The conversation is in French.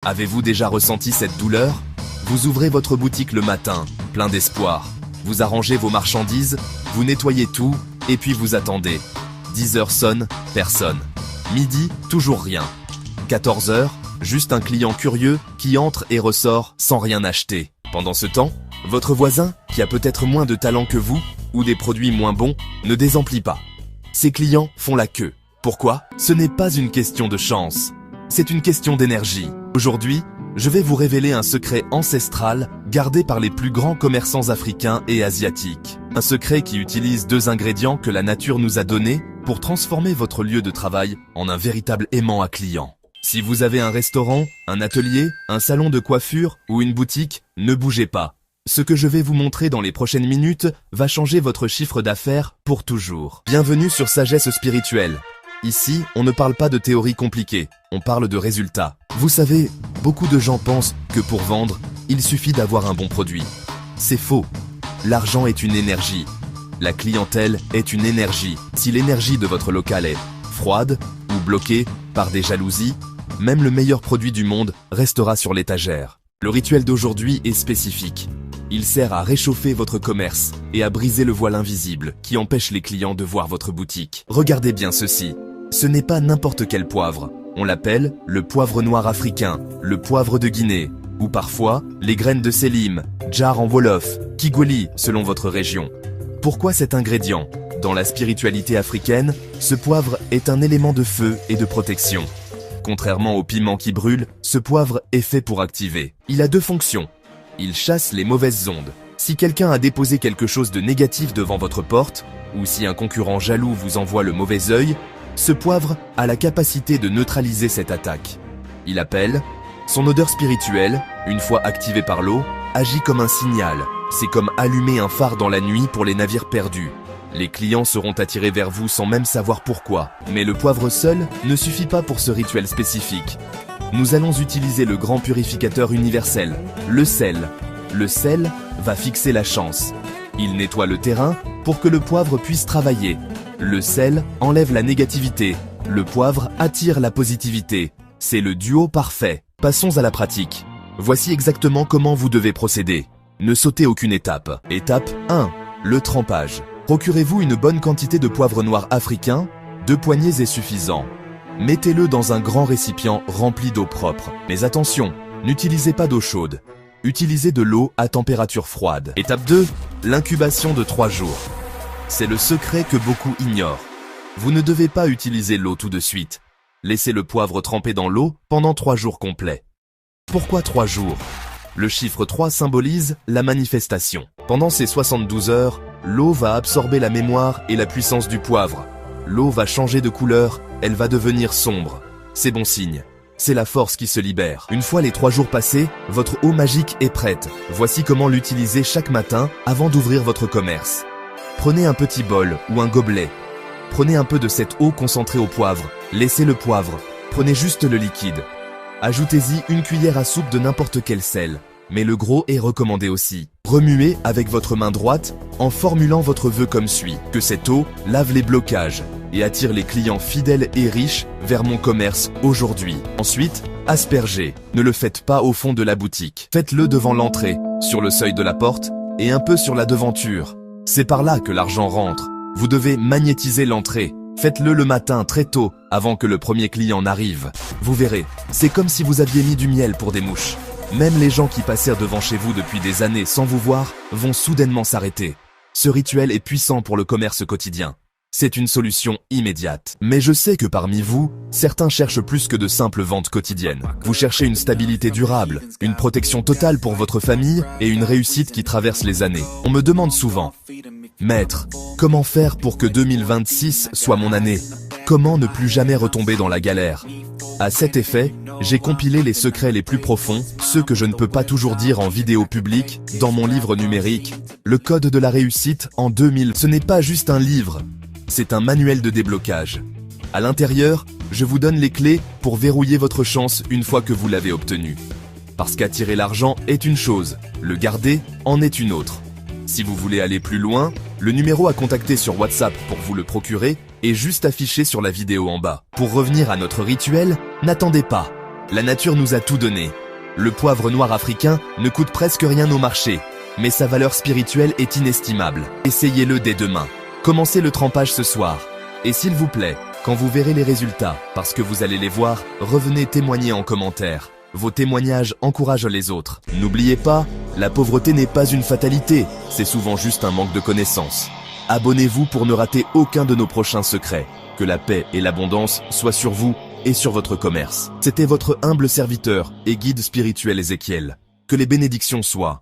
Avez-vous déjà ressenti cette douleur? Vous ouvrez votre boutique le matin, plein d'espoir. Vous arrangez vos marchandises, vous nettoyez tout, et puis vous attendez. 10 heures sonnent, personne. Midi, toujours rien. 14 heures, juste un client curieux qui entre et ressort sans rien acheter. Pendant ce temps, votre voisin, qui a peut-être moins de talent que vous, ou des produits moins bons, ne désemplit pas. Ses clients font la queue. Pourquoi? Ce n'est pas une question de chance. C'est une question d'énergie. Aujourd'hui, je vais vous révéler un secret ancestral gardé par les plus grands commerçants africains et asiatiques. Un secret qui utilise 2 ingrédients que la nature nous a donnés pour transformer votre lieu de travail en un véritable aimant à clients. Si vous avez un restaurant, un atelier, un salon de coiffure ou une boutique, ne bougez pas. Ce que je vais vous montrer dans les prochaines minutes va changer votre chiffre d'affaires pour toujours. Bienvenue sur Sagesse Spirituelle. Ici, on ne parle pas de théories compliquées, on parle de résultats. Vous savez, beaucoup de gens pensent que pour vendre, il suffit d'avoir un bon produit. C'est faux. L'argent est une énergie. La clientèle est une énergie. Si l'énergie de votre local est froide ou bloquée par des jalousies, même le meilleur produit du monde restera sur l'étagère. Le rituel d'aujourd'hui est spécifique. Il sert à réchauffer votre commerce et à briser le voile invisible qui empêche les clients de voir votre boutique. Regardez bien ceci. Ce n'est pas n'importe quel poivre. On l'appelle le poivre noir africain, le poivre de Guinée, ou parfois les graines de sélim, djar en wolof, kigoli selon votre région. Pourquoi cet ingrédient? Dans la spiritualité africaine, ce poivre est un élément de feu et de protection. Contrairement au piment qui brûle, ce poivre est fait pour activer. Il a 2 fonctions. Il chasse les mauvaises ondes. Si quelqu'un a déposé quelque chose de négatif devant votre porte, ou si un concurrent jaloux vous envoie le mauvais œil, ce poivre a la capacité de neutraliser cette attaque. Il appelle. Son odeur spirituelle, une fois activée par l'eau, agit comme un signal. C'est comme allumer un phare dans la nuit pour les navires perdus. Les clients seront attirés vers vous sans même savoir pourquoi. Mais le poivre seul ne suffit pas pour ce rituel spécifique. Nous allons utiliser le grand purificateur universel, le sel. Le sel va fixer la chance. Il nettoie le terrain pour que le poivre puisse travailler. Le sel enlève la négativité. Le poivre attire la positivité. C'est le duo parfait. Passons à la pratique. Voici exactement comment vous devez procéder. Ne sautez aucune étape. Étape 1. Le trempage. Procurez-vous une bonne quantité de poivre noir africain. 2 poignées est suffisant. Mettez-le dans un grand récipient rempli d'eau propre. Mais attention, n'utilisez pas d'eau chaude. Utilisez de l'eau à température froide. Étape 2. L'incubation de 3 jours. C'est le secret que beaucoup ignorent. Vous ne devez pas utiliser l'eau tout de suite. Laissez le poivre tremper dans l'eau pendant 3 jours complets. Pourquoi 3 jours? Le chiffre 3 symbolise la manifestation. Pendant ces 72 heures, l'eau va absorber la mémoire et la puissance du poivre. L'eau va changer de couleur, elle va devenir sombre. C'est bon signe. C'est la force qui se libère. Une fois les 3 jours passés, votre eau magique est prête. Voici comment l'utiliser chaque matin avant d'ouvrir votre commerce. Prenez un petit bol ou un gobelet. Prenez un peu de cette eau concentrée au poivre. Laissez le poivre. Prenez juste le liquide. Ajoutez-y une cuillère à soupe de n'importe quel sel. Mais le gros est recommandé aussi. Remuez avec votre main droite en formulant votre vœu comme suit. Que cette eau lave les blocages et attire les clients fidèles et riches vers mon commerce aujourd'hui. Ensuite, aspergez. Ne le faites pas au fond de la boutique. Faites-le devant l'entrée, sur le seuil de la porte et un peu sur la devanture. C'est par là que l'argent rentre. Vous devez magnétiser l'entrée. Faites-le le matin très tôt, avant que le premier client n'arrive. Vous verrez, c'est comme si vous aviez mis du miel pour des mouches. Même les gens qui passèrent devant chez vous depuis des années sans vous voir vont soudainement s'arrêter. Ce rituel est puissant pour le commerce quotidien. C'est une solution immédiate. Mais je sais que parmi vous, certains cherchent plus que de simples ventes quotidiennes. Vous cherchez une stabilité durable, une protection totale pour votre famille et une réussite qui traverse les années. On me demande souvent, « Maître, comment faire pour que 2026 soit mon année? Comment ne plus jamais retomber dans la galère ?» À cet effet, j'ai compilé les secrets les plus profonds, ceux que je ne peux pas toujours dire en vidéo publique, dans mon livre numérique, Le Code de la réussite en 2000. Ce n'est pas juste un livre, c'est un manuel de déblocage. À l'intérieur, je vous donne les clés pour verrouiller votre chance une fois que vous l'avez obtenue. Parce qu'attirer l'argent est une chose, le garder en est une autre. Si vous voulez aller plus loin, le numéro à contacter sur WhatsApp pour vous le procurer est juste affiché sur la vidéo en bas. Pour revenir à notre rituel, n'attendez pas. La nature nous a tout donné. Le poivre noir africain ne coûte presque rien au marché, mais sa valeur spirituelle est inestimable. Essayez-le dès demain. Commencez le trempage ce soir. Et s'il vous plaît, quand vous verrez les résultats, parce que vous allez les voir, revenez témoigner en commentaire. Vos témoignages encouragent les autres. N'oubliez pas, la pauvreté n'est pas une fatalité, c'est souvent juste un manque de connaissances. Abonnez-vous pour ne rater aucun de nos prochains secrets. Que la paix et l'abondance soient sur vous et sur votre commerce. C'était votre humble serviteur et guide spirituel Ézéchiel. Que les bénédictions soient